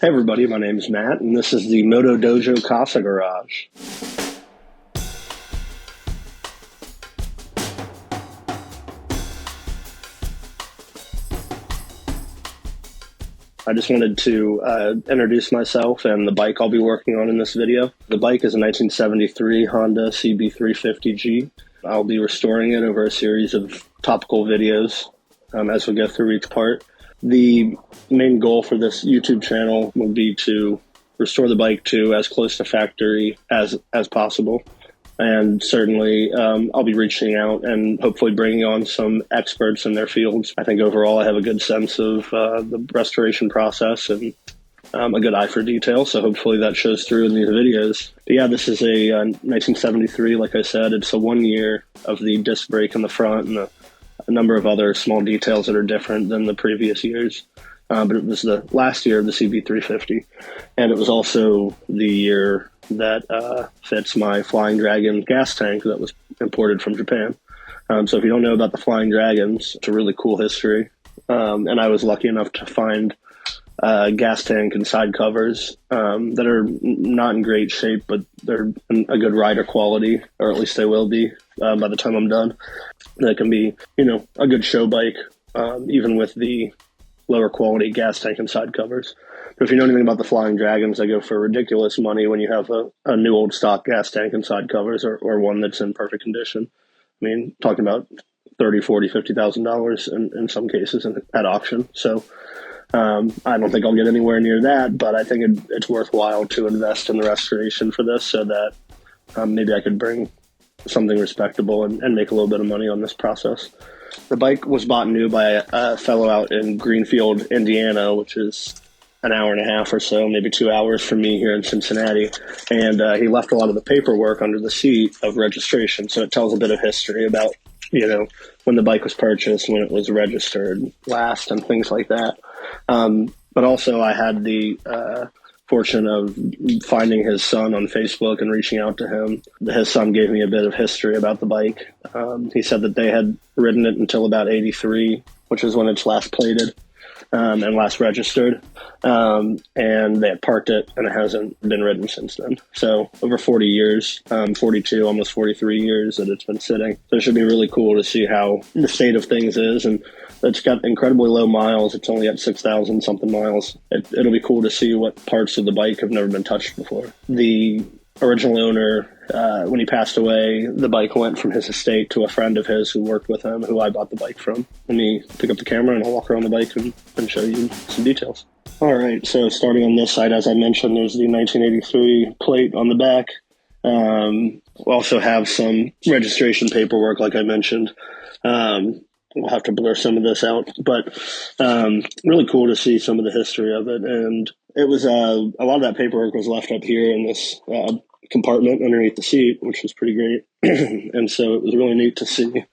Hey everybody, my name is Matt, and this is the Moto Dojo Casa Garage. I just wanted to introduce myself and the bike I'll be working on in this video. The bike is a 1973 Honda CB350G. I'll be restoring it over a series of topical videos as we go through each part. The main goal for this YouTube channel will be to restore the bike to as close to factory as possible. And certainly I'll be reaching out and hopefully bringing on some experts in their fields. I think overall I have a good sense of the restoration process and a good eye for detail. So hopefully that shows through in these videos. But yeah, this is a 1973, like I said. It's a 1 year of the disc brake in the front and a number of other small details that are different than the previous years. But it was the last year of the CB350. And it was also the year that fits my Flying Dragon gas tank that was imported from Japan. So if you don't know about the Flying Dragons, it's a really cool history. And I was lucky enough to find gas tank and side covers that are not in great shape, but they're in a good rider quality, or at least they will be by the time I'm done. That can be, a good show bike, even with the lower quality gas tank and side covers. But if you know anything about the Flying Dragons, they go for ridiculous money when you have a new old stock gas tank and side covers or one that's in perfect condition. I mean, talking about $30,000, $40,000, $50,000 in some cases at auction. So I don't think I'll get anywhere near that, but I think it's worthwhile to invest in the restoration for this so that maybe I could bring something respectable and make a little bit of money on this process. The bike was bought new by a fellow out in Greenfield, Indiana, which is an hour and a half or so, maybe 2 hours from me here in Cincinnati. And he left a lot of the paperwork under the seat of registration. So it tells a bit of history about, when the bike was purchased, when it was registered last and things like that. But also I had the fortune of finding his son on Facebook and reaching out to him. His son gave me a bit of history about the bike. He said that they had ridden it until about 83, which is when it's last plated and last registered. And they had parked it, and it hasn't been ridden since then. So over 40 years, 42, almost 43 years that it's been sitting. So it should be really cool to see how the state of things is. And it's got incredibly low miles. It's only at 6,000 something miles. It'll be cool to see what parts of the bike have never been touched before. The original owner, when he passed away, the bike went from his estate to a friend of his who worked with him, who I bought the bike from. Let me pick up the camera and I'll walk around the bike and show you some details. All right, so starting on this side, as I mentioned, there's the 1983 plate on the back. We'll also have some registration paperwork, like I mentioned. We'll have to blur some of this out, but really cool to see some of the history of it. And it was a lot of that paperwork was left up here in this compartment underneath the seat, which was pretty great. And so it was really neat to see.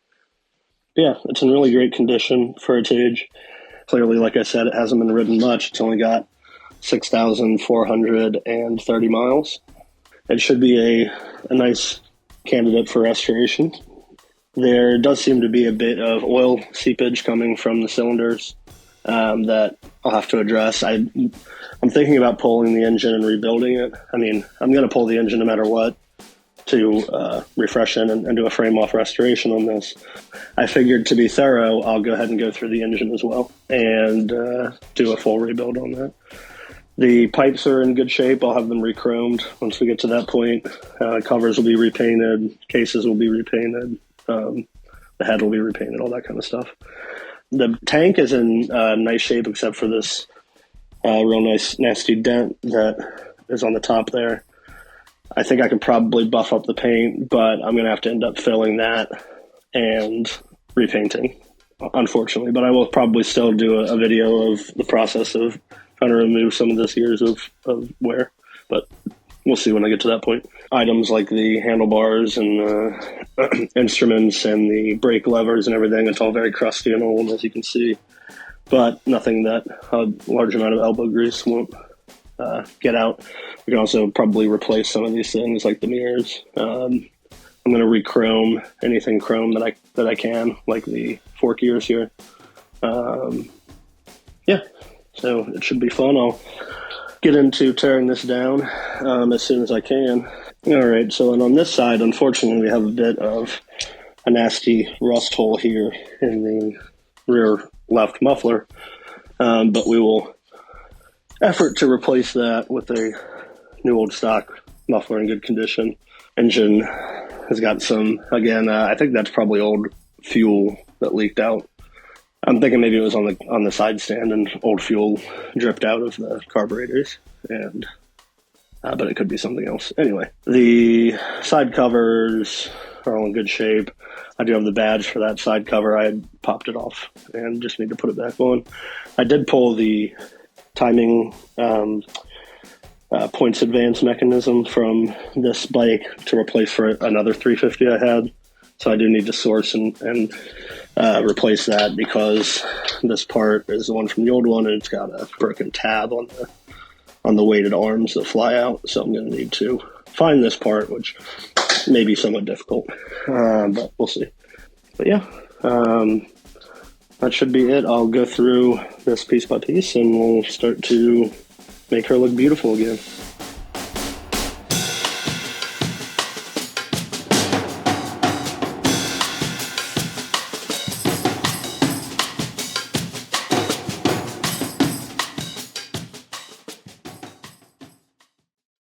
Yeah, it's in really great condition for its age. Clearly, like I said, it hasn't been ridden much. It's only got 6,430 miles. It should be a nice candidate for restoration. There does seem to be a bit of oil seepage coming from the cylinders that I'll have to address. I'm thinking about pulling the engine and rebuilding it. I mean, I'm going to pull the engine no matter what to refresh it and do a frame-off restoration on this. I figured to be thorough, I'll go ahead and go through the engine as well and do a full rebuild on that. The pipes are in good shape. I'll have them re-chromed once we get to that point. Covers will be repainted. Cases will be repainted. The head will be repainted, all that kind of stuff. The tank is in nice shape except for this real nice nasty dent that is on the top there. I think I can probably buff up the paint, but I'm going to have to end up filling that and repainting, unfortunately. But I will probably still do a video of the process of trying to remove some of this years of wear. But we'll see when I get to that point. Items like the handlebars and the instruments and the brake levers and everything, it's all very crusty and old, as you can see. But nothing that a large amount of elbow grease won't get out. We can also probably replace some of these things like the mirrors. I'm going to re-chrome anything chrome that I can, like the fork ears here. Yeah, so it should be fun. I'll get into tearing this down as soon as I can. All right, so and on this side, unfortunately, we have a bit of a nasty rust hole here in the rear left muffler, but we will effort to replace that with a new old stock muffler in good condition. Engine has got some, again, I think that's probably old fuel that leaked out. I'm thinking maybe it was on the side stand and old fuel dripped out of the carburetors, and but it could be something else. Anyway, the side covers are all in good shape. I do have the badge for that side cover. I had popped it off and just need to put it back on. I did pull the timing points advance mechanism from this bike to replace for another 350 I had. So I do need to source and replace that, because this part is the one from the old one and it's got a broken tab on the weighted arms that fly out. So I'm going to need to find this part, which may be somewhat difficult, but we'll see. But yeah, that should be it. I'll go through this piece by piece and we'll start to make her look beautiful again.